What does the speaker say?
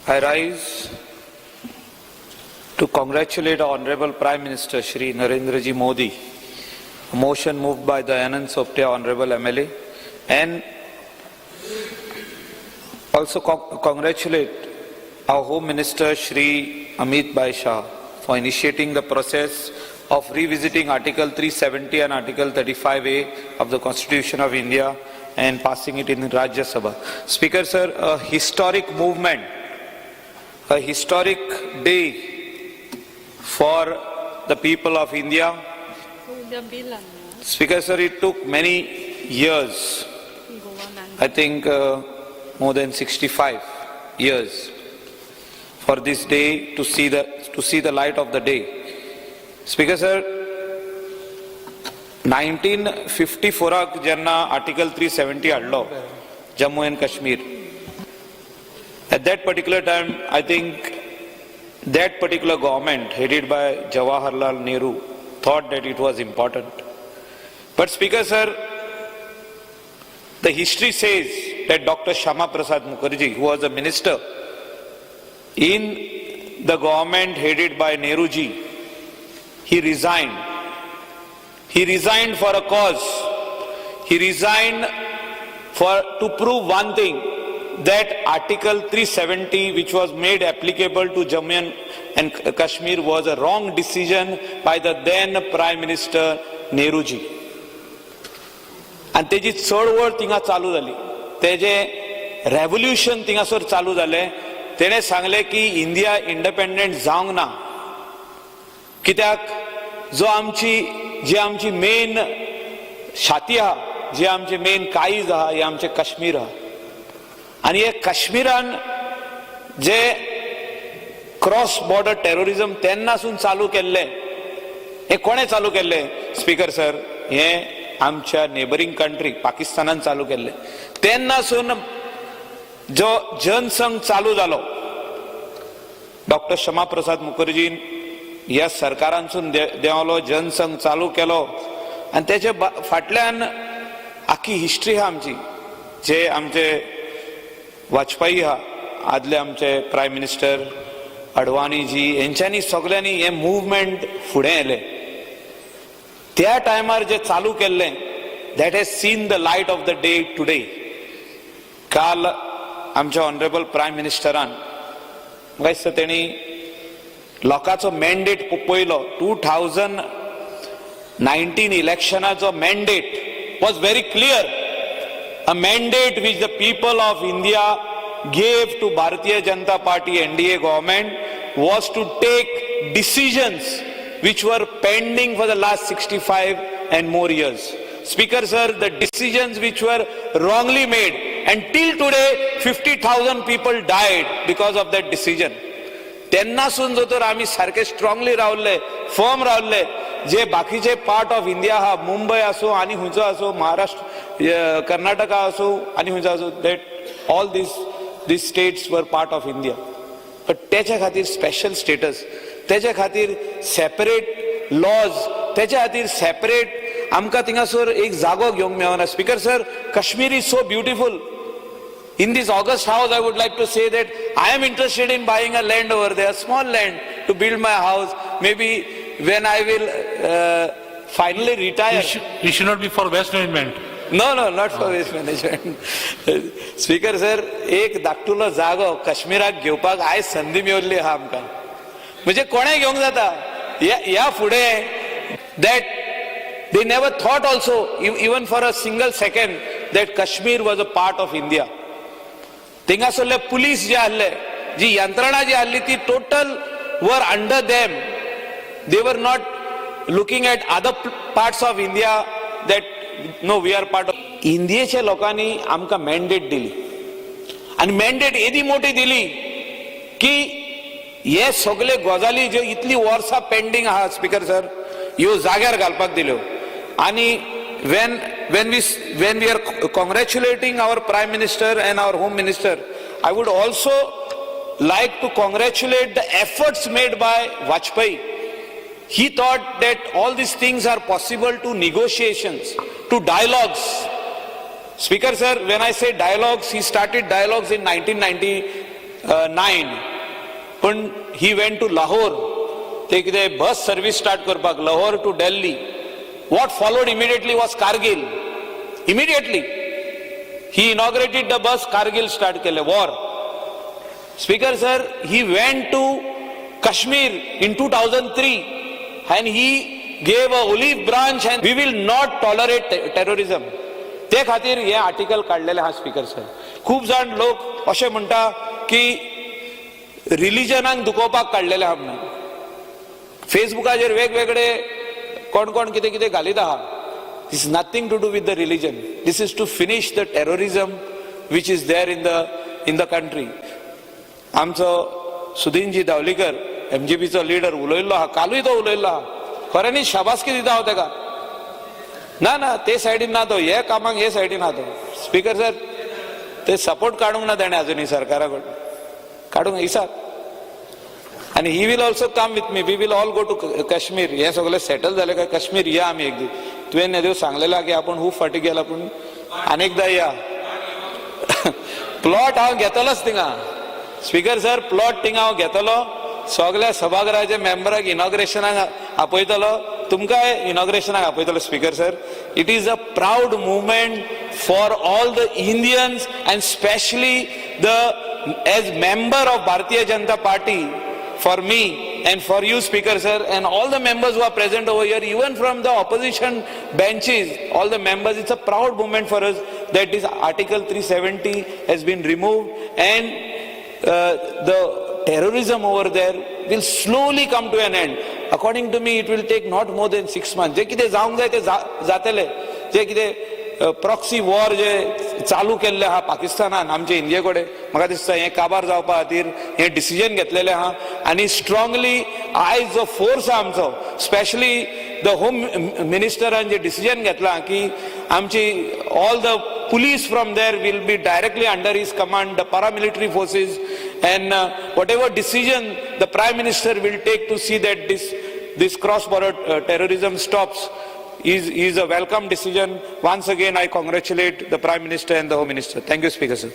I rise to congratulate Honorable Prime Minister Shri Narendra Ji Modi, a motion moved by Dayanand Sopte, Honorable MLA, and also congratulate our Home Minister Shri Amit Bhai Shah for initiating the process of revisiting Article 370 and Article 35A of the Constitution of India and passing it in Rajya Sabha. Speaker sir, a historic movement, a historic day for the people of India. Speaker sir, it took many years, I think more than 65 years, for this day to see the light of the day. Speaker sir, 1954 jenna Article 370 hadlo, Jammu and Kashmir. At that particular time, I think that particular government headed by Jawaharlal Nehru thought that it was important. But Speaker sir, the history says that Dr. Shama Prasad Mukherjee, who was a minister in the government headed by Nehru ji, he resigned. He resigned for a cause. He resigned to prove one thing, that Article 370, which was made applicable to Jammu and Kashmir, was a wrong decision by the then Prime Minister Nehru ji. And तेजी चळवळ थिंगा चालू जाली, तेजे revolution थिंगासर चालू जाले. तेणे सांगले की इंडिया इंडिपेंडेंट जावंक ना, कित्याक जी आमची मेन छाती आहा, जे आमचे मेन काळीज आहा, हे आमचे काश्मीर आहा. आणि हे काश्मीरान जे क्रॉस बॉर्डर टेररिझम तेन्नासून चालू केल्ले, हे कोणे चालू केल्ले स्पीकर सर? हे आमच्या नेबरिंग कंट्री पाकिस्तानान चालू केल्ले. तेन्नासून जो जनसंघ चालू जालो, डॉक्टर क्षमा प्रसाद मुखर्जीन ह्या सरकारांसून देवलो जनसंघ चालू केलो. आणि त्याचे फाटल्यान आखी हिस्ट्री हा आमची, जे आमचे वाजपेयी हा, आदले आमचे प्रायम मिनिस्टर अडवाणी जी, यांच्यांनी सगळ्यांनी हे मुवमेंट फुडें येले. त्या टायमार जे चालू केल्ले, that has seen the light of the day today. काल आमच्या ऑनरेबल प्रायम मिनिस्टरान तेणी लोकांचो मॅन्डेट पळयलो. 2019 इलेक्शनाचो mandate was very clear. A mandate which the people of India gave to Bharatiya Janata Party NDA government was to take decisions which were pending for the last 65 and more years. Speaker sir, the decisions which were wrongly made, and till today 50,000 people died because of that decision. तेन्नासून जो तर आम्ही सारखे strongly रावले, firm रावले, जे बाकीचे part of India हा, मुंबई असो आणि हुंचो असो, महाराष्ट्र कर्नाटका असो आणि हुंचो असो, that all these states were part of India. पण त्याच्या खातीर स्पेशल स्टेटस, त्याच्या खातीर सेपरेट लॉज, त्याच्या खातीर सेपरेट आमकां थिंगासर एक जागो घेवंक मेळना. Speaker sir, Kashmir is so beautiful. In this August house, I would like to say that I am interested in buying a land over there, small land, to build my house. Maybe when I will finally retire. You should not be for waste management. No, not for waste management. Speaker sir, एक धाकटुलो जागो काश्मीराक घेवपाक आयज संधी मेळिल्ली आहा आमकां. म्हणजे कोणें घेवंक जाता. ह्या फुडें that they never thought also, even for a single second, that Kashmir was a part of India. थिंगासरले पुलीस जे आहले, जी यंत्रणा जी आहली, ती टोटल वर under them. They were not looking at other parts of India that no, we are part of. इंडियेच्या लोकांनी आमकां मॅन्डेट दिली, आणि मॅन्डेट एदी मोठी दिली की हे सगळे गजाली ज्यो इतली वर्सां पेंडिंग आहा स्पीकर सर, ह्यो जाग्यार घालपाक दिल्यो. आणि when we are congratulating our Prime Minister and our Home Minister, I would also like to congratulate the efforts made by Vajpayee. He thought that all these things are possible to negotiations, to dialogues. Speaker sir, when I say dialogues, he started dialogues in 1990 9 पण he went to Lahore ते कितें बस service start करपाक Lahore to Delhi. What followed immediately was Kargil. Immediately he inaugurated the bus, Kargil start kele war. Speaker sir, he went to Kashmir in 2003 and he gave a olive branch and we will not tolerate terrorism. ते खातीर हे article काढलेले हा speaker sir. खूप जाण लोक अशें म्हणटा की रिलिजनाक दुखोवपाक काढलेले हा म्हणून. फेसबुकाचेर वेगवेगळे कोण कोण कितें कितें घालीत आहा. This is nothing to do with the religion. This is to finish the terrorism which is there in the country. आमचो सुदीनजी धावलीकर MGPचो लीडर उलयल्लो आहा, कालूय तो उलयल्लो आहा. खऱ्यांनी शाबासकी दिता हांव तेका. ना ना ते सायडीन ना तो, हे कामाक हे सायडीन आहा तो. स्पीकर सर, ते सपोर्ट काडूंक ना ताणें अजुनूय सरकारा कडून. काडूंक दिसात. आणि he will also come with me. We will all go to Kashmir. हे सगळे सेटल झाले काय काश्मीर या आम्ही एक दीस. तुवें हे दिवस सांगलेला की आपण खूप फाटी गेला पण अनेकदा या. प्लॉट हांव घेतलोच थिंगा. स्पीकर सर, प्लॉट थिंगा हांव घेतलो. सगळ्या सभागृहाच्या मेंबराक इनॉग्रेशनाक आपयतलो, तुमकांय इनॉग्रेशनाक आपयतलो. Speaker sir, it is a proud moment for all the Indians and specially as member of Bharatiya Janata Party, for me and for you Speaker sir and all the members who are present over here, even from the opposition benches, all the members, it's a proud moment for us that this article 370 has been removed and the terrorism over there will slowly come to an end. According to me it will take not more than 6 months. जे कितें जावंक जाय ते जातले. जे कितें proxy war जे चालू केल्ले आहा पाकिस्तानान आमचे इंडिये कडेन, म्हाका दिसता हे काबार जावपा खातीर हे डिसिजन घेतलेले आहा. आनी स्ट्रॉंगली आयज जो फोर्स आहा आमचो, स्पेशली द होम मिनिस्टरान जे डिसिजन घेतला की आमची all the police from there will be directly under his command, the paramilitary forces, and whatever decision the Prime Minister will take to see that this cross-border terrorism stops is a welcome decision. Once again, I congratulate the Prime Minister and the Home Minister. Thank you, Speaker, sir.